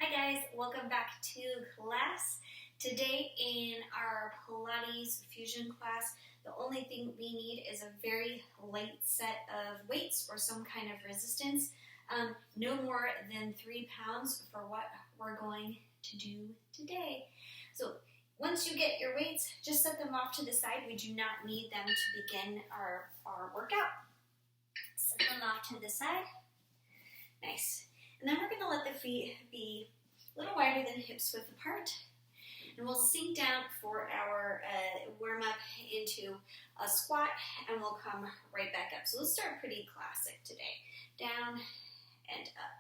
Hi guys, welcome back to class. Today in our Pilates Fusion class, the only thing we need is a very light set of weights or some kind of resistance. No more than 3 pounds for what we're going to do today. So once you get your weights, just set them off to the side. We do not need them to begin our workout. Set them off to the side. Nice. And then we're going to let the feet be a little wider than hips width apart. And we'll sink down for our warm up into a squat, and we'll come right back up. So let's start pretty classic today. Down and up.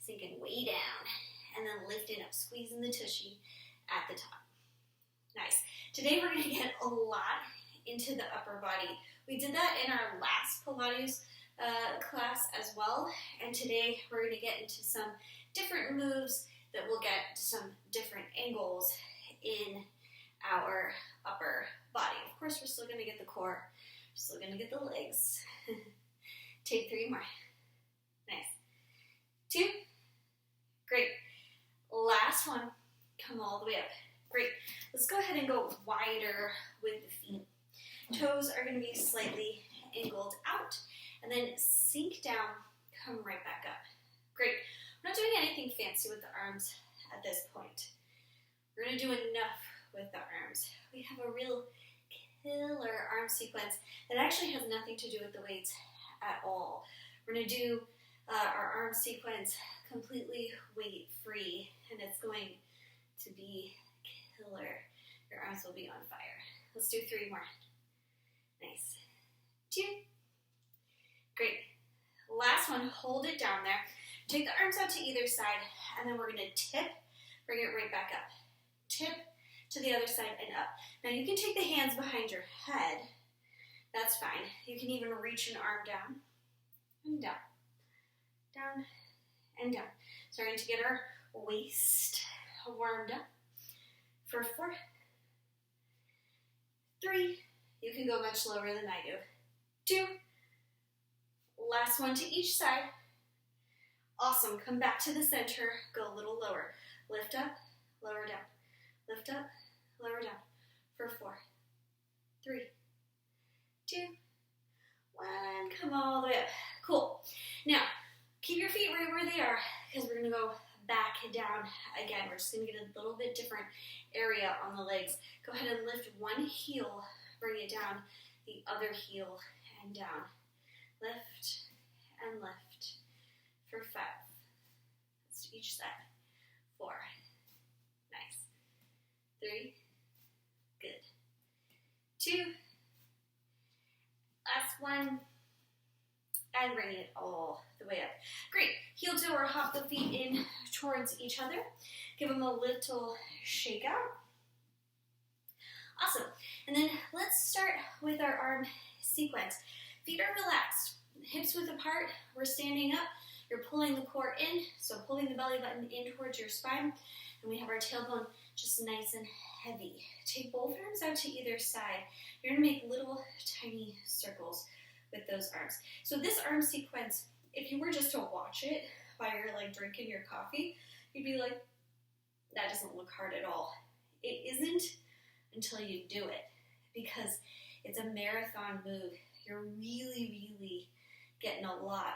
Sinking way down, and then lifting up, squeezing the tushy at the top. Nice. Today we're going to get a lot into the upper body. We did that in our last Pilates class as well, and today we're going to get into some different moves that will get to some different angles in our upper body. Of course, we're still going to get the core, we're still going to get the legs. Take 3 more. Nice. 2. Great. Last one. Come all the way up. Great. Let's go ahead and go wider with the feet. Toes are going to be slightly angled out. And then sink down, come right back up. Great. We're not doing anything fancy with the arms at this point. We're going to do enough with the arms. We have a real killer arm sequence that actually has nothing to do with the weights at all. We're going to do our arm sequence completely weight-free, and it's going to be killer. Your arms will be on fire. Let's do 3 more. Nice. 2. Great. Last one, hold it down there. Take the arms out to either side, and then we're going to tip, bring it right back up. Tip to the other side and up. Now you can take the hands behind your head. That's fine. You can even reach an arm down and down. Down and down. Starting to get our waist warmed up. For 4, 3. You can go much lower than I do. 2. Last one to each side. Awesome. Come back to the center. Go a little lower. Lift up, lower down. Lift up, lower down. For 4, 3, 2, 1. Come all the way up. Cool. Now, keep your feet right where they are, because we're going to go back and down again. We're just going to get a little bit different area on the legs. Go ahead and lift one heel. Bring it down. The other heel and down. Lift and lift for 5. That's to each side. 4. Nice. 3. Good. 2. Last one. And bring it all the way up. Great. Heel toe or hop the feet in towards each other. Give them a little shake out. Awesome. And then let's start with our arm sequence. Feet are relaxed, hips width apart, we're standing up, you're pulling the core in, so pulling the belly button in towards your spine, and we have our tailbone just nice and heavy. Take both arms out to either side. You're going to make little tiny circles with those arms. So this arm sequence, if you were just to watch it while you're like drinking your coffee, you'd be like, that doesn't look hard at all. It isn't until you do it, because it's a marathon move. You're really, really getting a lot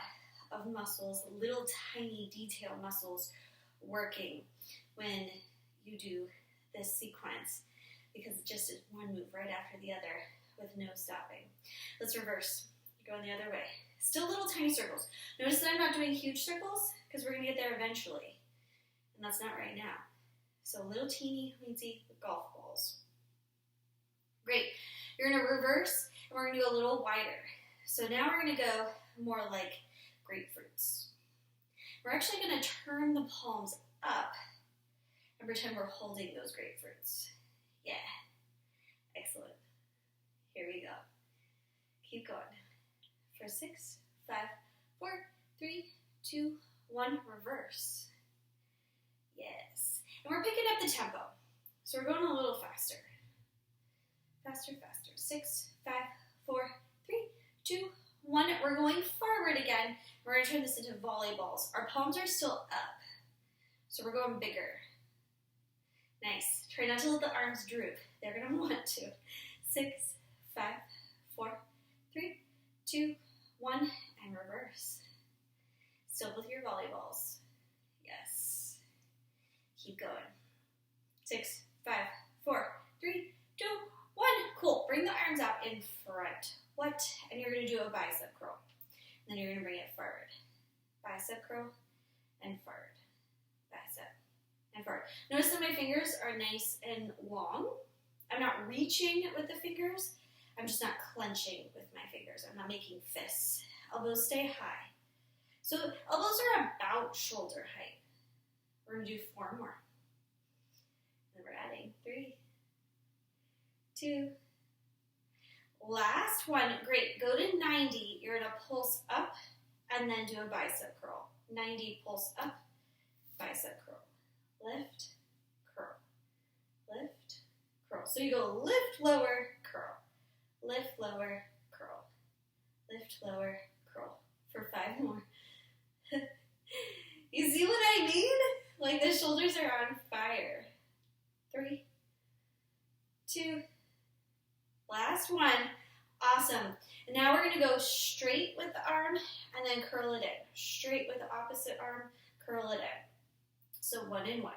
of muscles, little tiny detail muscles working when you do this sequence, because it just is one move right after the other with no stopping. Let's reverse. You're going the other way. Still little tiny circles. Notice that I'm not doing huge circles, because we're going to get there eventually, and that's not right now. So little teeny weensy golf balls. Great. You're going to reverse, and we're going to go a little wider. So now we're going to go more like grapefruits. We're actually going to turn the palms up and pretend we're holding those grapefruits. Yeah. Excellent. Here we go. Keep going. For 6, 5, 4, 3, 2, 1, reverse. Yes. And we're picking up the tempo. So we're going a little faster. Faster, faster. 6, 5, 4, 3, 2, 1. We're going forward again. We're going to turn this into volleyballs. Our palms are still up. So we're going bigger. Nice. Try not to let the arms droop. They're going to want to. 6, 5, 4, 3, 2, 1, and reverse. Still with your volleyballs. Yes. Keep going. 6, 5, 4, 3, 2, 1. Cool. Bring the arms out in front. What? And you're going to do a bicep curl. And then you're going to bring it forward. Bicep curl and forward. Bicep and forward. Notice that my fingers are nice and long. I'm not reaching with the fingers. I'm just not clenching with my fingers. I'm not making fists. Elbows stay high. So elbows are about shoulder height. We're going to do 4 more. And we're adding 3, 2. Last one. Great. Go to 90. You're going to pulse up and then do a bicep curl. 90, pulse up, bicep curl. Lift, curl. Lift, curl. So you go lift, lower, curl. Lift, lower, curl. Lift, lower, curl. For 5 more. You see what I mean? Like the shoulders are on fire. 3, 2, last one. Awesome. And now we're going to go straight with the arm and then curl it in. Straight with the opposite arm, curl it in. So 1 and 1.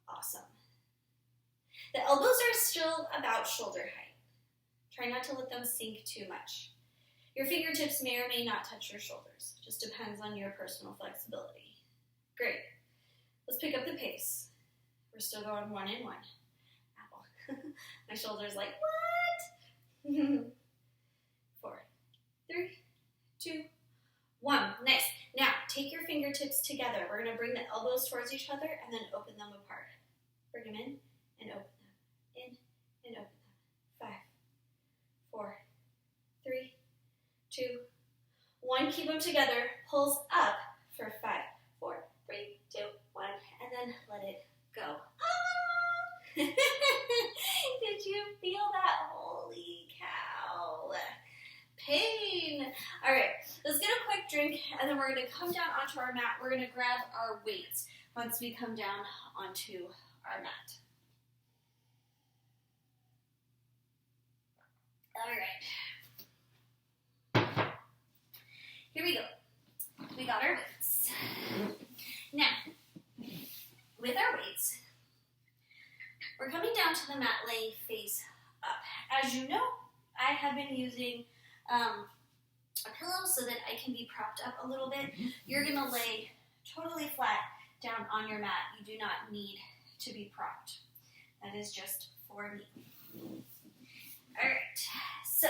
Awesome. The elbows are still about shoulder height. Try not to let them sink too much. Your fingertips may or may not touch your shoulders. Just depends on your personal flexibility. Great. Let's pick up the pace. We're still going 1 and 1. Apple. My shoulder's like, what? 4, 3, 2, 1. Nice. Now, take your fingertips together. We're going to bring the elbows towards each other and then open them apart. Bring them in and open them. In and open them. 5, 4, 3, 2, 1. Keep them together. Pulse up for 5, 4, 3, 2, 1. And then let it go. Ah! Did you feel that? Holy cow. Pain. All right, let's get a quick drink, and then we're going to come down onto our mat. We're going to grab our weights once we come down onto our mat. All right. Here we go. We got our weights. Now, with our weights, we're coming down to the mat laying face up. As you know, I have been using a pillow so that I can be propped up a little bit. You're going to lay totally flat down on your mat. You do not need to be propped. That is just for me. All right, so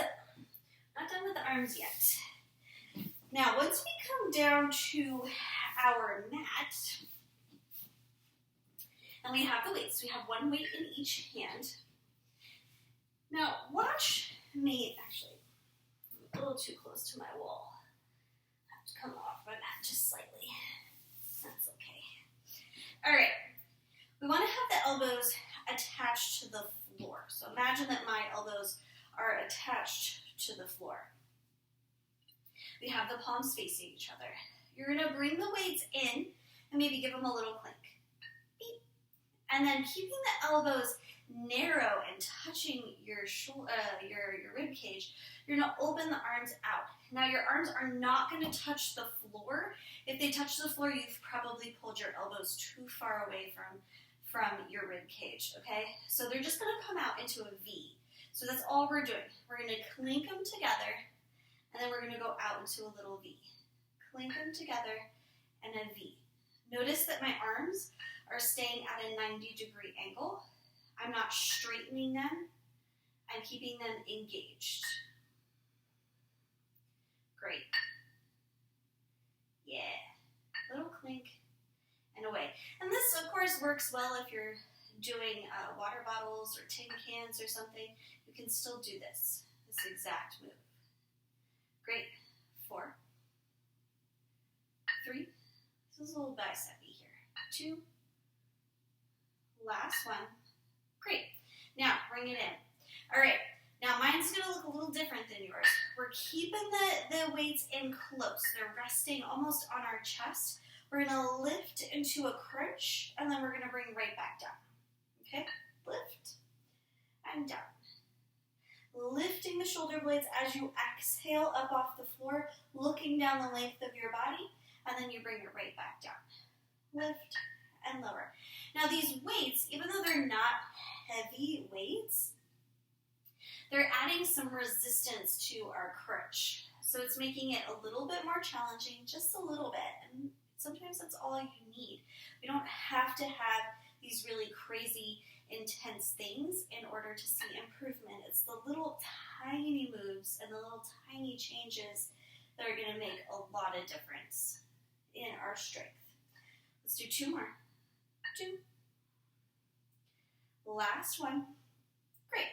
not done with the arms yet. Now, once we come down to our mat, and we have the weights. We have 1 weight in each hand. Now, watch me, actually, a little too close to my wall. I have to come off my mat just slightly. That's okay. All right. We want to have the elbows attached to the floor. So imagine that my elbows are attached to the floor. We have the palms facing each other. You're going to bring the weights in and maybe give them a little clink. Beep. And then keeping the elbows narrow and touching your rib cage, you're going to open the arms out. Now your arms are not going to touch the floor. If they touch the floor, you've probably pulled your elbows too far away from your rib cage, okay? So they're just going to come out into a V. So that's all we're doing. We're going to clink them together, and then we're going to go out into a little V. Clink them together and a V. Notice that my arms are staying at a 90-degree angle. I'm not straightening them. I'm keeping them engaged. Great. Yeah. Little clink and away. And this, of course, works well if you're doing water bottles or tin cans or something. You can still do this exact move. Great. 4, 3. This is a little bicep-y here. 2. Last one. Great. Now, bring it in. All right. Now, mine's going to look a little different than yours. We're keeping the weights in close. They're resting almost on our chest. We're going to lift into a crunch, and then we're going to bring right back down. Okay? Lift and down. Lifting the shoulder blades as you exhale up off the floor, looking down the length of your body, and then you bring it right back down. Lift and lower. Now these weights, even though they're not heavy weights, they're adding some resistance to our crunch. So it's making it a little bit more challenging, just a little bit. And sometimes that's all you need. We don't have to have these really crazy, intense things in order to see improvement. It's the little tiny moves and the little tiny changes that are going to make a lot of difference in our strength. Let's do 2 more. 2. Last one. Great.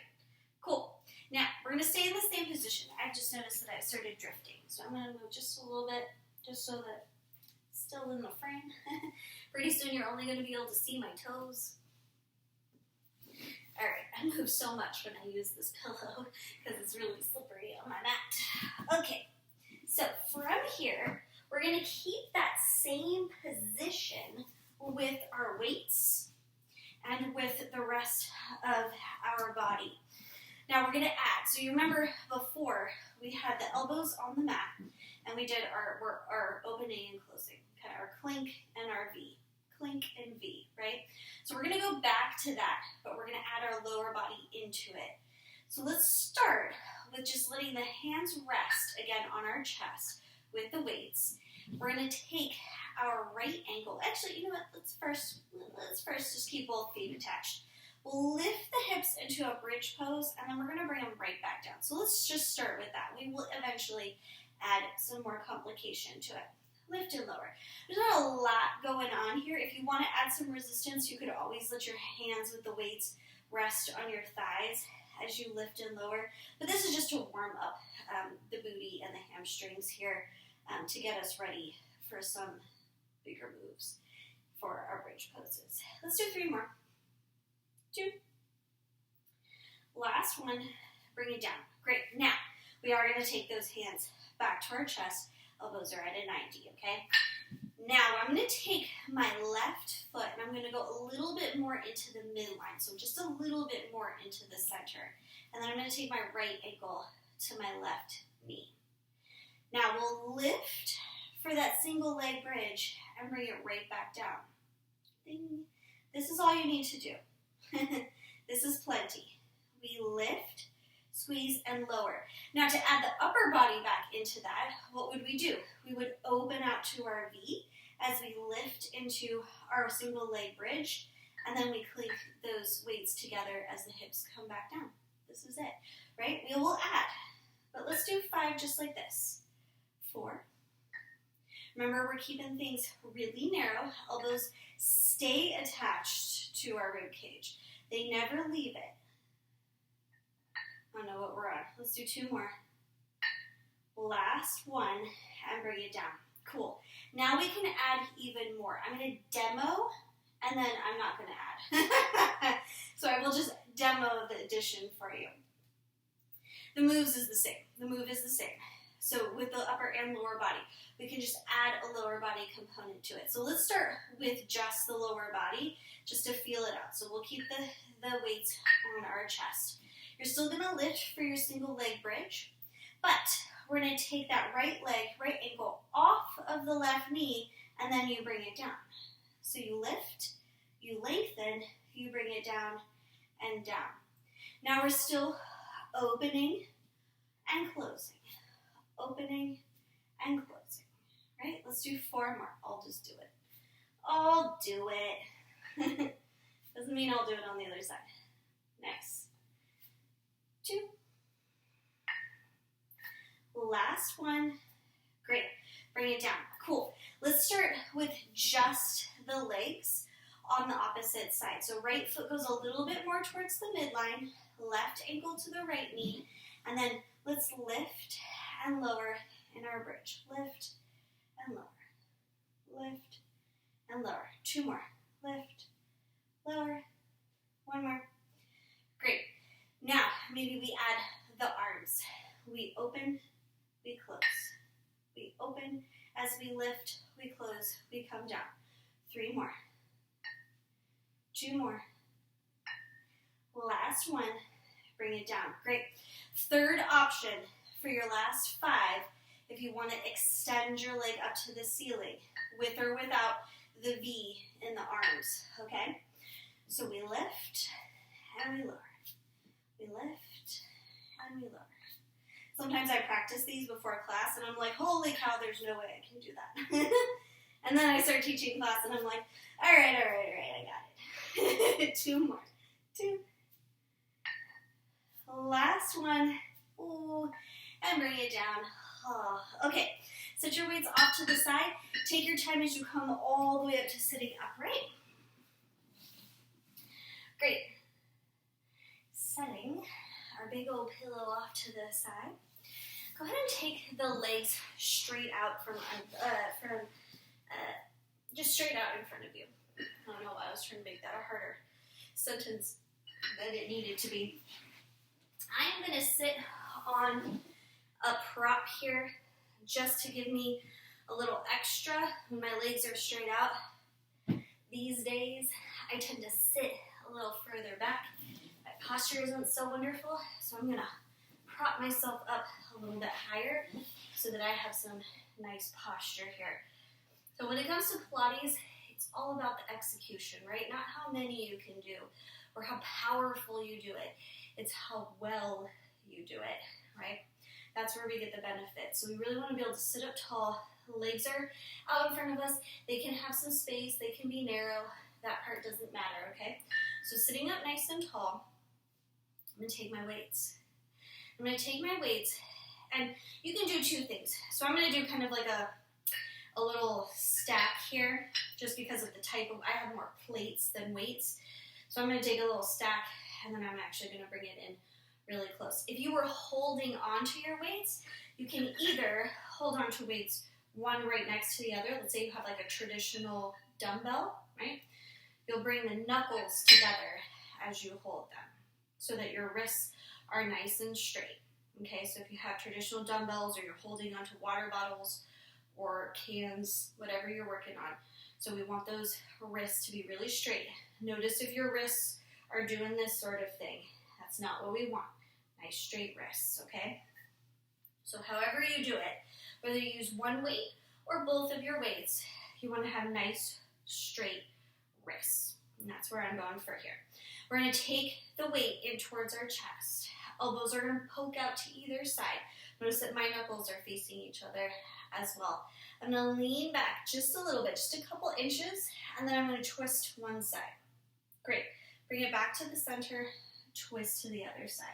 Cool. Now, we're going to stay in the same position. I just noticed that I started drifting. So I'm going to move just a little bit, just so that it's still in the frame. Pretty soon you're only going to be able to see my toes. All right, I move so much when I use this pillow because it's really slippery on my mat. Okay, so from here, we're going to keep that same position with our weights and with the rest of our body. Now we're going to add, so you remember before we had the elbows on the mat and we did our opening and closing, okay, our clink and our V. Clink and V, right? So we're going to go back to that, but we're going to add our lower body into it. So let's start with just letting the hands rest again on our chest with the weights. We're going to take our right ankle. Actually, you know what? Let's first just keep both feet attached. We'll lift the hips into a bridge pose, and then we're going to bring them right back down. So let's just start with that. We will eventually add some more complication to it. Lift and lower. There's not a lot going on here. If you want to add some resistance, you could always let your hands with the weights rest on your thighs as you lift and lower. But this is just to warm up the booty and the hamstrings here to get us ready for some bigger moves for our bridge poses. Let's do 3 more. 2. Last one. Bring it down. Great. Now, we are going to take those hands back to our chest. Elbows are at a 90, okay? Now, I'm going to take my left foot and I'm going to go a little bit more into the midline, so just a little bit more into the center. And then I'm going to take my right ankle to my left knee. Now, we'll lift for that single leg bridge and bring it right back down. Ding. This is all you need to do. This is plenty. We lift, squeeze, and lower. Now to add the upper body back into that, what would we do? We would open out to our V as we lift into our single leg bridge, and then we clink those weights together as the hips come back down. This is it, right? We will add, but let's do 5 just like this. 4. Remember, we're keeping things really narrow. Elbows stay attached to our rib cage. They never leave it. I don't know what we're on. Let's do 2 more. Last one, and bring it down. Cool. Now we can add even more. I'm going to demo, and then I'm not going to add. So I will just demo the addition for you. The moves is the same. The move is the same. So with the upper and lower body, we can just add a lower body component to it. So let's start with just the lower body, just to feel it out. So we'll keep the weights on our chest. You're still going to lift for your single leg bridge, but we're going to take that right leg, right ankle off of the left knee, and then you bring it down. So you lift, you lengthen, you bring it down and down. Now we're still opening and closing. Opening and closing. Right? Let's do 4 more. I'll just do it. I'll do it. Doesn't mean I'll do it on the other side. Next. 2. Last one. Great. Bring it down. Cool. Let's start with just the legs on the opposite side. So right foot goes a little bit more towards the midline, left ankle to the right knee, and then let's lift and lower in our bridge. Lift and lower. Lift and lower. 2 more. Lift, lower. 1 more. Great. Now, maybe we add the arms. We open, we close. We open, as we lift, we close, we come down. 3 more. 2 more. Last one. Bring it down. Great. Third option for your last 5, if you want to extend your leg up to the ceiling, with or without the V in the arms, okay? So we lift and we lower. We lift and we lower. Sometimes I practice these before class and I'm like, holy cow, there's no way I can do that. And then I start teaching class and I'm like, all right, I got it. 2 more. 2. Last one. Ooh, and bring it down. Oh, okay, set your weights off to the side. Take your time as you come all the way up to sitting upright. Great. Setting our big old pillow off to the side. Go ahead and take the legs straight out just straight out in front of you. I don't know why I was trying to make that a harder sentence than it needed to be. I am going to sit on a prop here just to give me a little extra when my legs are straight out. These days, I tend to sit a little further back. My posture isn't so wonderful, so I'm going to prop myself up a little bit higher so that I have some nice posture here. So when it comes to Pilates, it's all about the execution, right? Not how many you can do or how powerful you do it. It's how well you do it, right? That's where we get the benefit. So we really want to be able to sit up tall. The legs are out in front of us. They can have some space. They can be narrow. That part doesn't matter, okay? So sitting up nice and tall, I'm going to take my weights. I'm going to take my weights, and you can do 2 things. So I'm going to do kind of like a little stack here, just because of the type of, I have more plates than weights. So I'm going to take a little stack, and then I'm actually going to bring it in really close. If you were holding onto your weights, you can either hold onto weights one right next to the other. Let's say you have like a traditional dumbbell, right? You'll bring the knuckles together as you hold them so that your wrists are nice and straight. Okay, so if you have traditional dumbbells or you're holding onto water bottles or cans, whatever you're working on. So we want those wrists to be really straight. Notice if your wrists are doing this sort of thing. That's not what we want. Nice straight wrists, okay? So however you do it, whether you use one weight or both of your weights, you want to have nice straight wrists. And that's where I'm going for here. We're going to take the weight in towards our chest. Elbows are going to poke out to either side. Notice that my knuckles are facing each other as well. I'm going to lean back just a little bit, just a couple inches, and then I'm going to twist to one side. Great. Bring it back to the center, twist to the other side.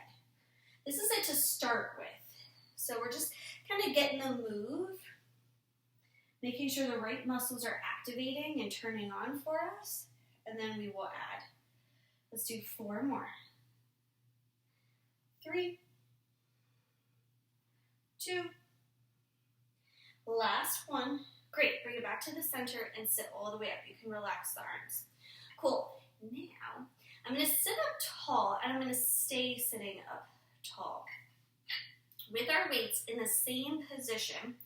This is it to start with. So we're just kind of getting the move, making sure the right muscles are activating and turning on for us, and then we will add. Let's do 4 more. 3, 2, last one. Great, bring it back to the center and sit all the way up. You can relax the arms. Cool. Now, I'm going to sit up tall, and I'm going to stay sitting up tall. With our weights in the same position,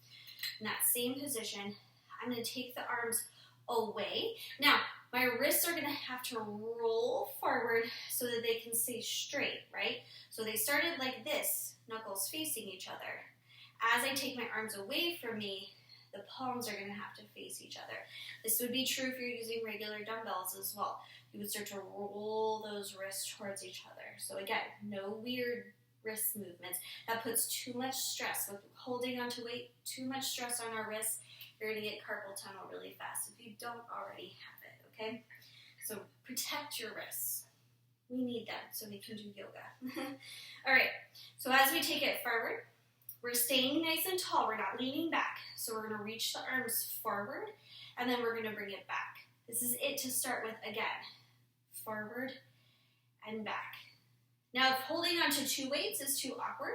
I'm going to take the arms away. Now, my wrists are going to have to roll forward so that they can stay straight, right? So they started like this, knuckles facing each other. As I take my arms away from me, the palms are going to have to face each other. This would be true if you're using regular dumbbells as well. You would start to roll those wrists towards each other. So again, no weird wrist movements. That puts too much stress. With holding onto weight, too much stress on our wrists, you're going to get carpal tunnel really fast if you don't already have it, okay? So protect your wrists. We need them so we can do yoga. All right, so as we take it forward, we're staying nice and tall. We're not leaning back. So we're going to reach the arms forward, and then we're going to bring it back. This is it to start with again. Forward and back. Now, if holding on to 2 weights is too awkward,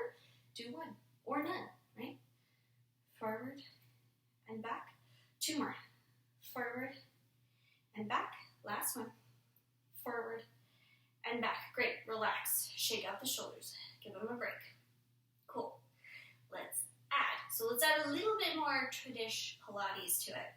do 1 or none, right? Forward and back. 2 more. Forward and back. Last one. Forward and back. Great. Relax. Shake out the shoulders. Give them a break. Cool. Let's add. So let's add a little bit more tradish Pilates to it.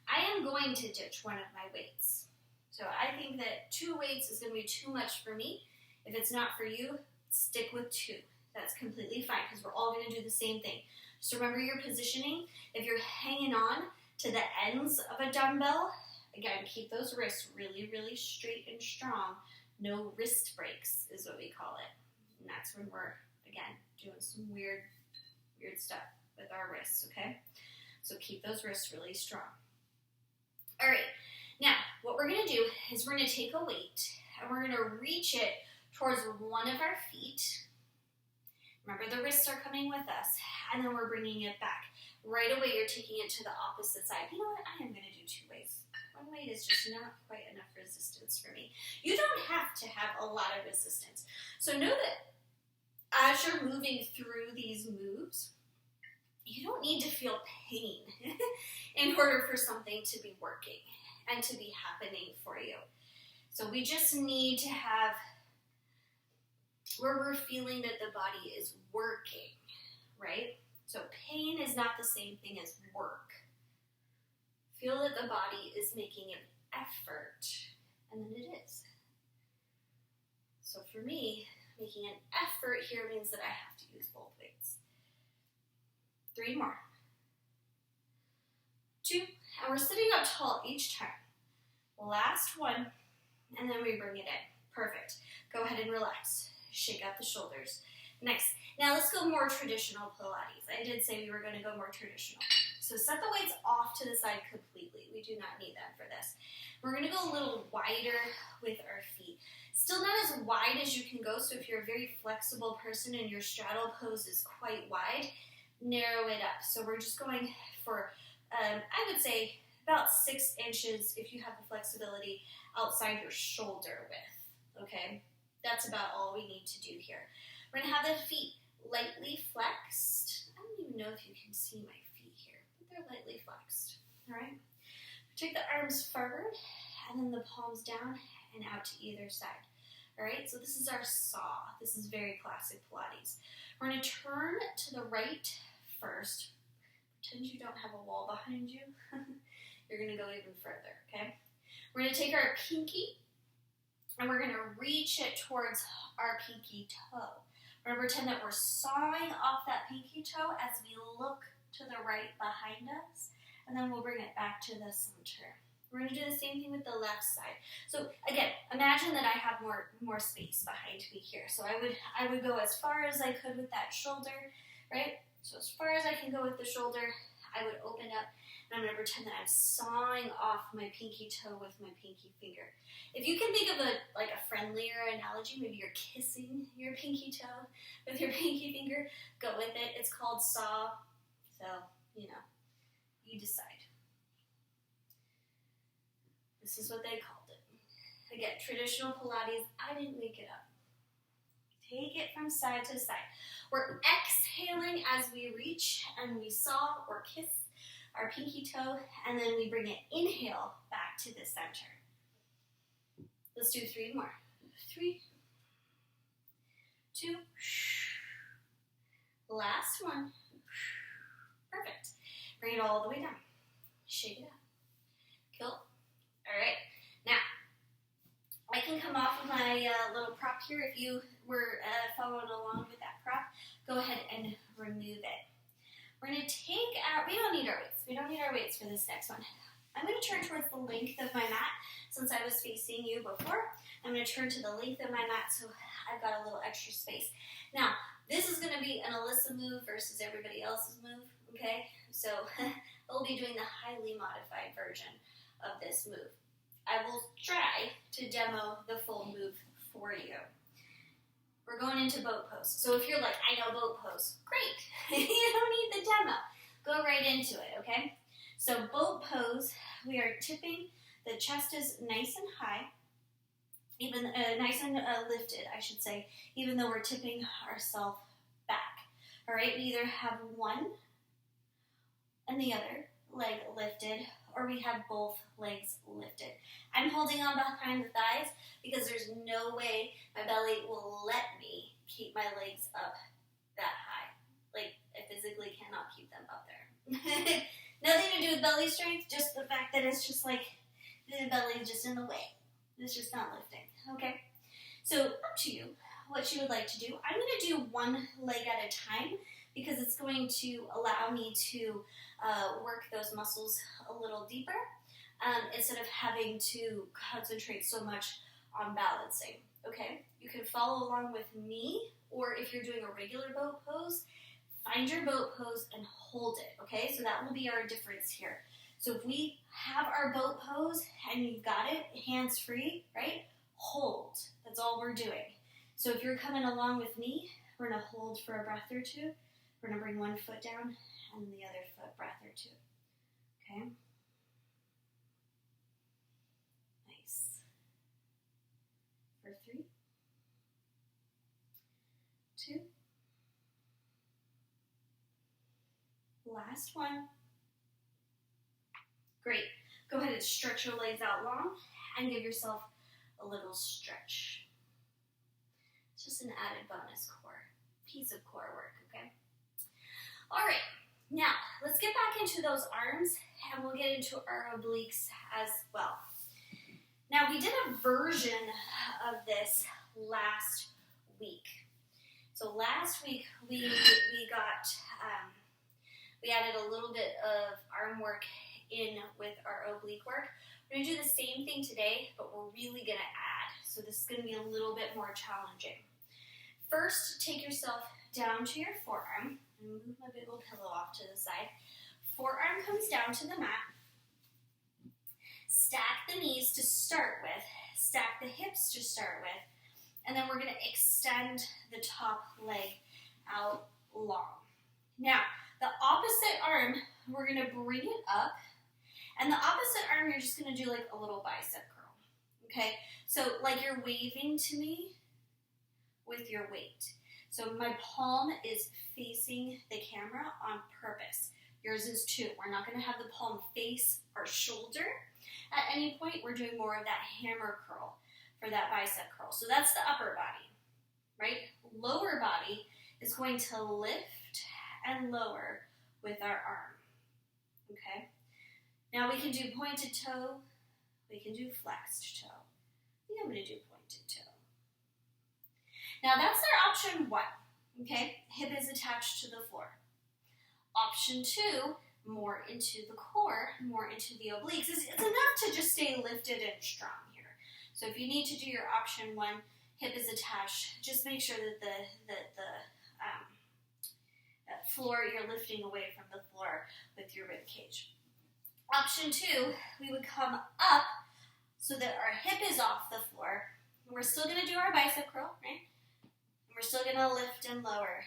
I am going to ditch one of my weights. So I think that 2 weights is going to be too much for me. If it's not for you, stick with 2. That's completely fine because we're all going to do the same thing. Just remember your positioning. If you're hanging on to the ends of a dumbbell, again, keep those wrists really, really straight and strong. No wrist breaks is what we call it. And that's when we're, again, doing some weird stuff with our wrists, okay? So keep those wrists really strong. All right, now what we're going to do is we're going to take a weight and we're going to reach it towards one of our feet. Remember, the wrists are coming with us, and then we're bringing it back. Right away, you're taking it to the opposite side. You know what? I am going to do 2 weights. 1 weight is just not quite enough resistance for me. You don't have to have a lot of resistance. So know that as you're moving through these moves, you don't need to feel pain in order for something to be working and to be happening for you. So we just need to have where we're feeling that the body is working, right? So pain is not the same thing as work. Feel that the body is making an effort, and then it is. So for me, making an effort here means that I have to use both weights. 3 more. 2, and we're sitting up tall each time. Last one, and then we bring it in. Perfect. Go ahead and relax. Shake out the shoulders. Nice. Now let's go more traditional Pilates. I did say we were going to go more traditional. So set the weights off to the side completely. We do not need them for this. We're going to go a little wider with our feet. Still not as wide as you can go, so if you're a very flexible person and your straddle pose is quite wide, narrow it up. So we're just going for, I would say, about 6 inches, if you have the flexibility, outside your shoulder width, okay? That's about all we need to do here. We're going to have the feet lightly flexed. I don't even know if you can see my feet here, but they're lightly flexed, all right? Take the arms forward, and then the palms down and out to either side, all right? So this is our saw. This is very classic Pilates. We're going to turn to the right first. Pretend you don't have a wall behind you. You're going to go even further, okay? We're going to take our pinky, and we're going to reach it towards our pinky toe. We're going to pretend that we're sawing off that pinky toe as we look to the right behind us, and then we'll bring it back to the center. We're going to do the same thing with the left side. So again, imagine that I have more space behind me here. So I would go as far as I could with that shoulder, right? So as far as I can go with the shoulder, I would open up, and I'm going to pretend that I'm sawing off my pinky toe with my pinky finger. If you can think of a friendlier analogy, maybe you're kissing your pinky toe with your pinky finger, go with it. It's called saw, so, you decide. This is what they called it. Again, traditional Pilates, I didn't make it up. Take it from side to side. We're exhaling as we reach and we saw or kiss our pinky toe, and then we bring it, inhale, back to the center. Let's do 3 more. 3, 2, last one. Perfect. Bring it all the way down. Shake it up. Cool. All right. Now, I can come off of my little prop here. If you were following along with that prop, go ahead and remove it. We're going to take out, we don't need our weights. We don't need our weights for this next one. I'm going to turn towards the length of my mat. Since I was facing you before, I'm going to turn to the length of my mat so I've got a little extra space. Now, this is going to be an Alyssa move versus everybody else's move, okay? So we'll be doing the highly modified version of this move. I will try to demo the full move for you. We're going into boat pose. So if you're like, I know boat pose, great. You don't need the demo. Go right into it, okay? So boat pose, we are tipping. The chest is nice and high, even nice and lifted, I should say, even though we're tipping ourselves back. All right, we either have one and the other leg lifted, or we have both legs lifted. I'm holding on behind the thighs because there's no way my belly will let me keep my legs up that high. Like, I physically cannot keep them up there. Nothing to do with belly strength, just the fact that it's just like the belly is just in the way. It's just not lifting, okay? So up to you what you would like to do. I'm going to do one leg at a time because it's going to allow me to work those muscles a little deeper instead of having to concentrate so much on balancing, okay? You can follow along with me, or if you're doing a regular boat pose, find your boat pose and hold it, okay? So that will be our difference here. So if we have our boat pose and you've got it, hands free, right? Hold. That's all we're doing. So if you're coming along with me, we're going to hold for a breath or two. We're going to bring one foot down and the other foot, breath or two. Okay? Nice. For 3, 2. Last one. Great. Go ahead and stretch your legs out long and give yourself a little stretch. It's just an added bonus piece of core work, okay? All right, now let's get back into those arms and we'll get into our obliques as well. Now we did a version of this last week. So last week we added a little bit of arm work in with our oblique work. We're going to do the same thing today, but we're really going to add. So this is going to be a little bit more challenging. First, take yourself down to your forearm. I'm going to move my big old pillow off to the side. Forearm comes down to the mat. Stack the knees to start with. Stack the hips to start with. And then we're going to extend the top leg out long. Now, the opposite arm, we're going to bring it up. And the opposite arm, you're just going to do like a little bicep curl. Okay? So like you're waving to me with your weight. So my palm is facing the camera on purpose. Yours is too. We're not going to have the palm face our shoulder at any point. We're doing more of that hammer curl for that bicep curl. So that's the upper body, right? Lower body is going to lift and lower with our arm, okay? Now we can do pointed toe. We can do flexed toe. I think I'm going to do pointed toe. Now that's our option 1, okay? Hip is attached to the floor. Option 2, more into the core, more into the obliques. It's enough to just stay lifted and strong here. So if you need to do your option 1, hip is attached, just make sure that the floor, you're lifting away from the floor with your rib cage. Option 2, we would come up so that our hip is off the floor. We're still going to do our bicep curl, right? And we're still going to lift and lower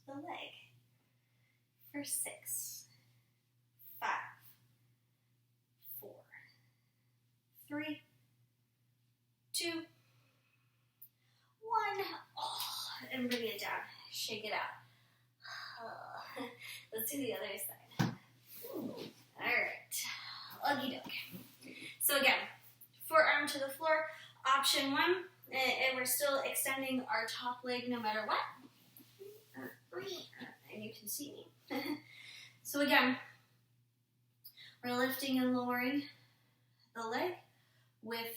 the leg for 6, 5, 4, 3, 2, 1. Oh, and bring it down. Shake it out. Let's do the other side. All right. Okie doke. So again, forearm to the floor. Option 1, and we're still extending our top leg no matter what. And you can see me. So again, we're lifting and lowering the leg with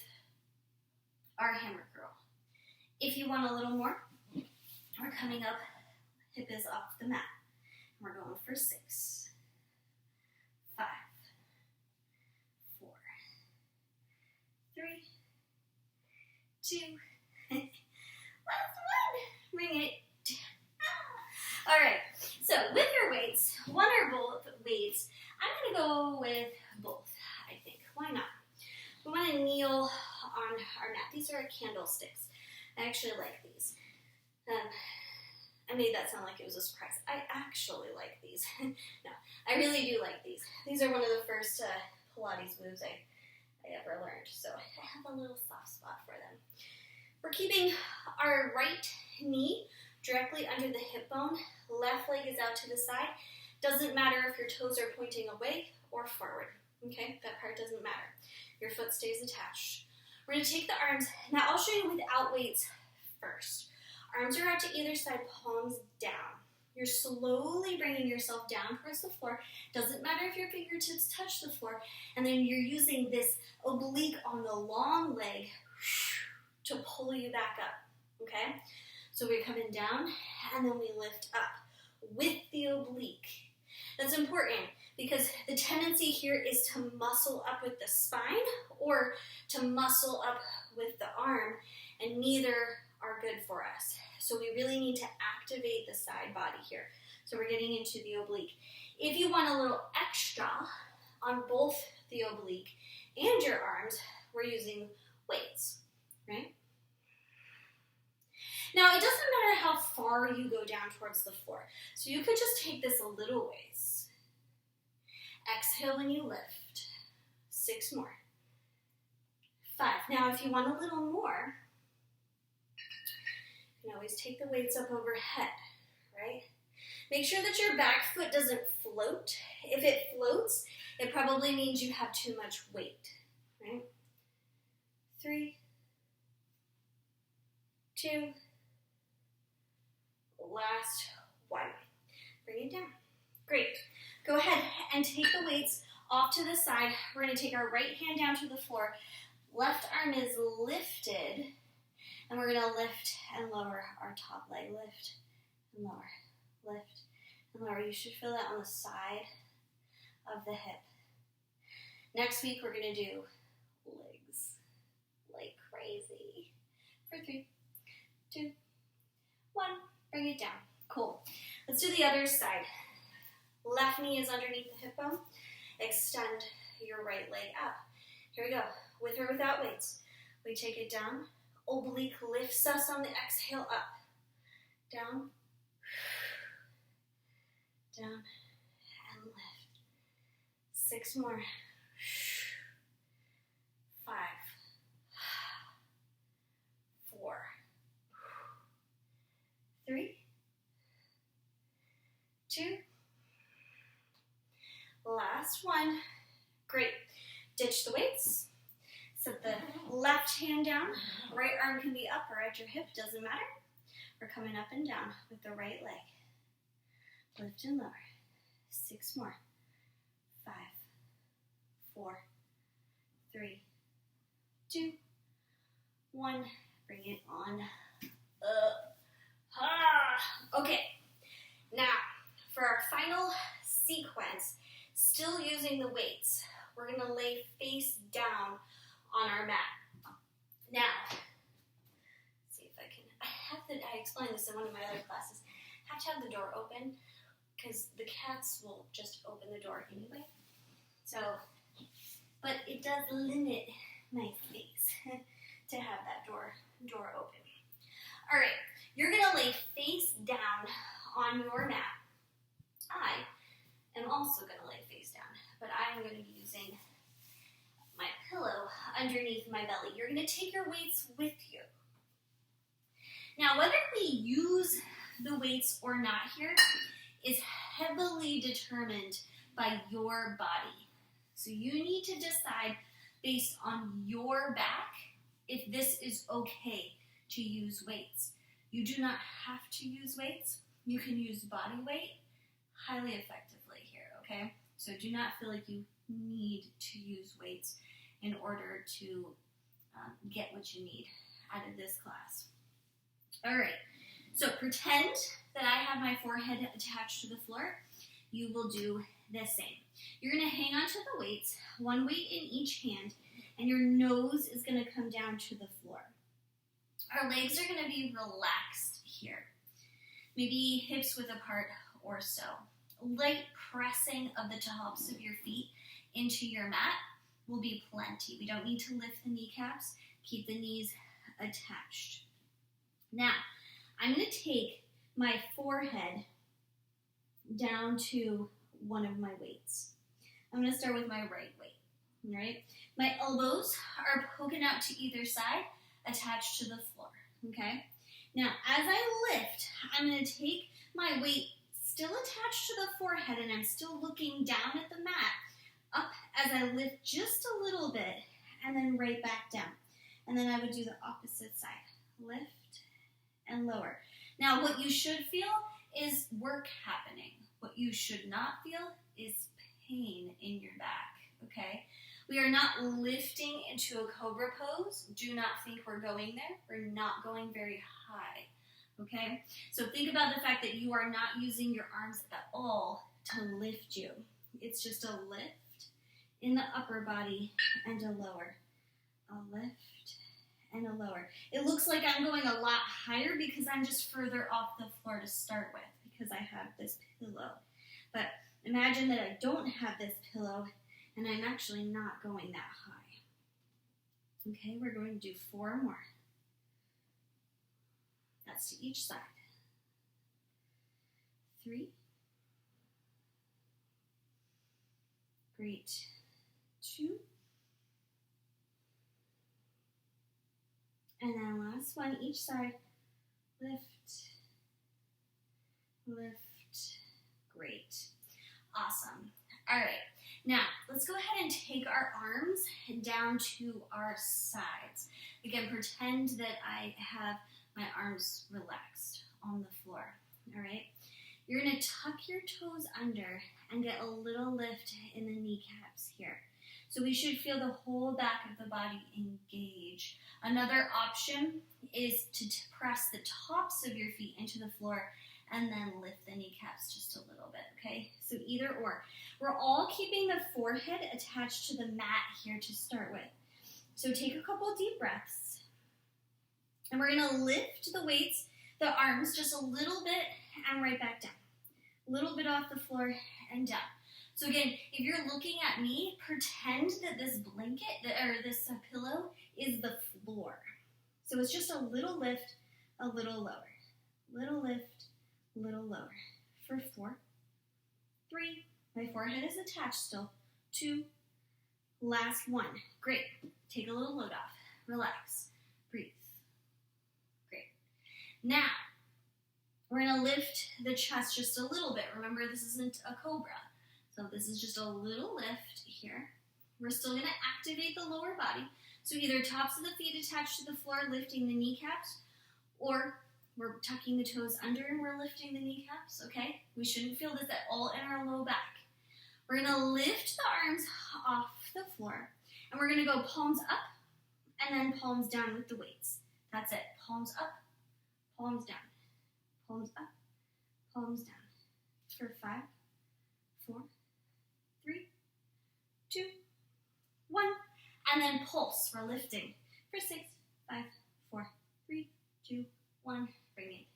our hammer curl. If you want a little more, we're coming up, hip is off the mat. We're going for 6, 5, 4, 3, 2, last one. Bring it down. All right. So with your weights, one or both weights, I'm going to go with both, I think. Why not? We want to kneel on our mat. These are candlesticks. I actually like these. I made that sound like it was a surprise. I actually like these. No, I really do like these. These are one of the first Pilates moves I ever learned, so I have a little soft spot for them. We're keeping our right knee directly under the hip bone. Left leg is out to the side. Doesn't matter if your toes are pointing away or forward. Okay, that part doesn't matter. Your foot stays attached. We're going to take the arms. Now I'll show you without weights first. Arms are out to either side, palms down. You're slowly bringing yourself down towards the floor. Doesn't matter if your fingertips touch the floor. And then you're using this oblique on the long leg to pull you back up, okay? So we're coming down, and then we lift up with the oblique. That's important because the tendency here is to muscle up with the spine or to muscle up with the arm, and neither are good for us. So we really need to activate the side body here. So we're getting into the oblique. If you want a little extra on both the oblique and your arms, we're using weights, right? Now, it doesn't matter how far you go down towards the floor. So you could just take this a little ways. Exhale when you lift. 6 more. 5. Now, if you want a little more, you can always take the weights up overhead, right? Make sure that your back foot doesn't float. If it floats, it probably means you have too much weight, right? 3, 2, last 1. Bring it down. Great. Go ahead and take the weights off to the side. We're going to take our right hand down to the floor. Left arm is lifted, and we're going to lift and lower our top leg. Lift and lower. Lift and lower. You should feel that on the side of the hip. Next week, we're going to do legs like crazy. For 3, 2, 1. Bring it down. Cool. Let's do the other side. Left knee is underneath the hip bone. Extend your right leg up. Here we go. With or without weights. We take it down. Oblique lifts us on the exhale up. Down. Down. And lift. 6 more. 5. 4. 3. 2. Last 1. Great. Ditch the weights. Set the left hand down. Right arm can be up or at your hip. Doesn't matter. We're coming up and down with the right leg. Lift and lower. 6 more. 5. 4. 3. 2. 1. Bring it on up. Okay. Now, for our final sequence, still using the weights, we're going to lay face down on our mat. Now, let's see if I can, I explained this in one of my other classes, I have to have the door open because the cats will just open the door anyway. So, but it does limit my space to have that door open. All right, you're going to lay face down on your mat. I am also going to lay face down, but I'm going to be using my pillow underneath my belly. You're going to take your weights with you. Now, whether we use the weights or not here is heavily determined by your body. So you need to decide based on your back if this is okay to use weights. You do not have to use weights. You can use body weight highly effectively here, okay? So do not feel like you need to use weights in order to get what you need out of this class. All right, so pretend that I have my forehead attached to the floor. You will do the same. You're going to hang on to the weights, 1 weight in each hand, and your nose is going to come down to the floor. Our legs are going to be relaxed here. Maybe hips width apart or so. Light pressing of the tops of your feet into your mat will be plenty. We don't need to lift the kneecaps. Keep the knees attached. Now, I'm going to take my forehead down to one of my weights. I'm going to start with my right weight. All right? My elbows are poking out to either side, attached to the floor. Okay? Now, as I lift, I'm going to take my weight still attached to the forehead, and I'm still looking down at the mat, up as I lift just a little bit, and then right back down. And then I would do the opposite side. Lift and lower. Now, what you should feel is work happening. What you should not feel is pain in your back, okay? We are not lifting into a cobra pose. Do not think we're going there. We're not going very high, okay? So think about the fact that you are not using your arms at all to lift you. It's just a lift in the upper body and a lower. A lift and a lower. It looks like I'm going a lot higher because I'm just further off the floor to start with because I have this pillow. But imagine that I don't have this pillow and I'm actually not going that high. Okay, we're going to do 4 more. That's to each side. 3. Great. 2. And then last one, each side. Lift, lift. Great. Awesome. All right. Now, let's go ahead and take our arms down to our sides. Again, pretend that I have my arms relaxed on the floor. All right. You're going to tuck your toes under and get a little lift in the kneecaps here. So we should feel the whole back of the body engage. Another option is to press the tops of your feet into the floor and then lift the kneecaps just a little bit, okay? So either or. We're all keeping the forehead attached to the mat here to start with. So take a couple deep breaths. And we're gonna lift the weights, the arms, just a little bit and right back down. A little bit off the floor and down. So again, if you're looking at me, pretend that this blanket, or this pillow, is the floor. So it's just a little lift, a little lower. Little lift, little lower. For 4, 3, my forehead is attached still. 2, last 1. Great. Take a little load off. Relax. Breathe. Great. Now, we're going to lift the chest just a little bit. Remember, this isn't a cobra. So this is just a little lift here. We're still going to activate the lower body. So either tops of the feet attached to the floor, lifting the kneecaps, or we're tucking the toes under and we're lifting the kneecaps, okay? We shouldn't feel this at all in our low back. We're going to lift the arms off the floor, and we're going to go palms up and then palms down with the weights. That's it. Palms up, palms down. Palms up, palms down. For 5, 4, 3, 2, 1. And then pulse. We're lifting. For 6, 5, 4, 3, 2, 1. Bring it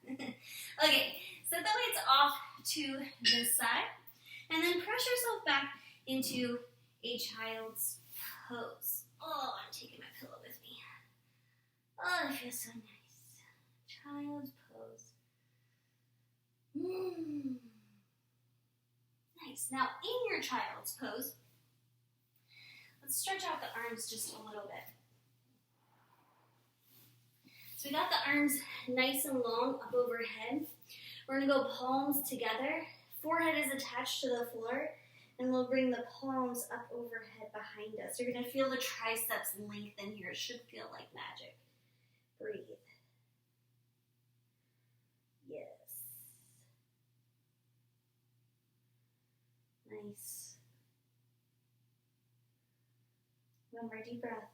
down. Okay, set the weights off to this side. And then press yourself back into a child's pose. Oh, I'm taking my pillow with me. Oh, it feels so nice. Child's pose. Nice. Now, in your child's pose, let's stretch out the arms just a little bit. So we got the arms nice and long up overhead. We're going to go palms together. Forehead is attached to the floor, and we'll bring the palms up overhead behind us. You're going to feel the triceps lengthen here. It should feel like magic. Breathe. Yes. Nice. One more deep breath.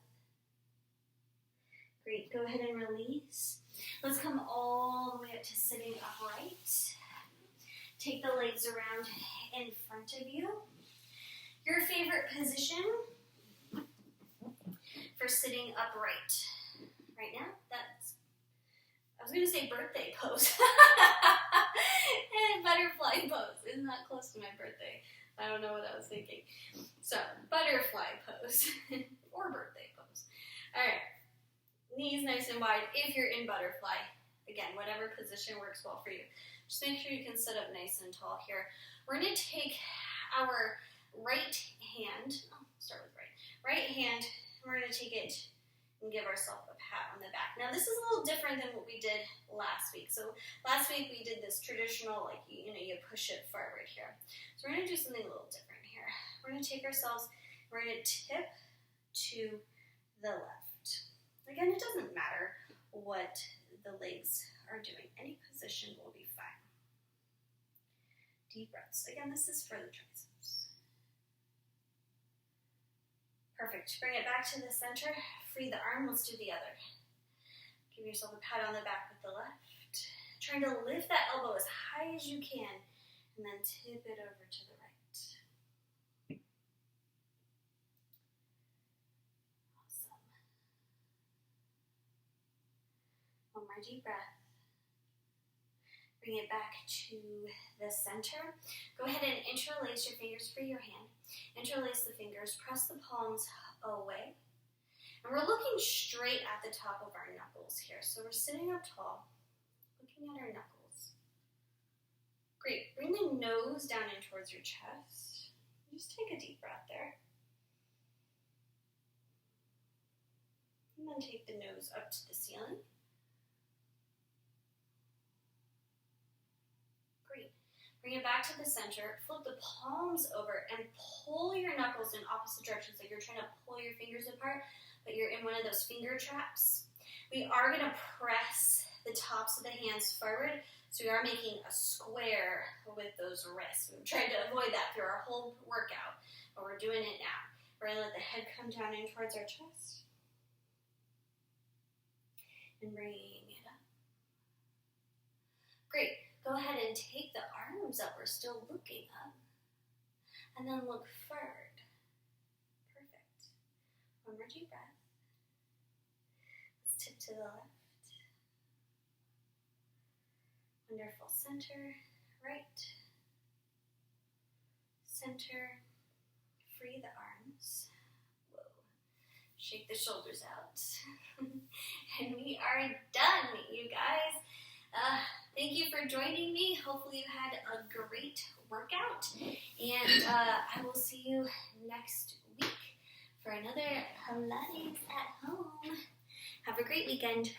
Great. Go ahead and release. Let's come all the way up to sitting upright. Take the legs around in front of you. Your favorite position for sitting upright. Right now, I was going to say birthday pose. And butterfly pose. Isn't that close to my birthday? I don't know what I was thinking. So, butterfly pose. Or birthday pose. Alright. Knees nice and wide if you're in butterfly. Again, whatever position works well for you. Just make sure you can sit up nice and tall here. We're going to take our right hand, start with right hand, and we're going to take it and give ourselves a pat on the back. Now this is a little different than what we did last week. So last week we did this traditional, like, you push it forward here. So we're going to do something a little different here. We're going to take ourselves, we're going to tip to the left. Again, it doesn't matter what the legs are doing. Any position will be fine. Deep breaths. Again, this is for the triceps. Perfect. Bring it back to the center. Free the arm. Let's do the other. Give yourself a pat on the back with the left. Trying to lift that elbow as high as you can, and then tip it over to the right. Awesome. One more deep breath. Bring it back to the center. Go ahead and interlace your fingers, free your hand. Interlace the fingers, press the palms away. And we're looking straight at the top of our knuckles here. So we're sitting up tall, looking at our knuckles. Great. Bring the nose down in towards your chest. Just take a deep breath there. And then take the nose up to the ceiling. Great. Bring it back to the center. Flip the palms over and pull your knuckles in opposite directions. Like you're trying to pull your fingers apart, but you're in one of those finger traps. We are going to press the tops of the hands forward, so we are making a square with those wrists. We've tried to avoid that through our whole workout, but we're doing it now. We're going to let the head come down in towards our chest. And bring it up. Great. Go ahead and take the arms up. We're still looking up. And then look forward. Perfect. One more deep breath. Let's tip to the left. Wonderful. Center, right, center, free the arms. Whoa. Shake the shoulders out. And we are done, you guys. Thank you for joining me. Hopefully you had a great workout. And I will see you next week for another Pilates at home. Have a great weekend.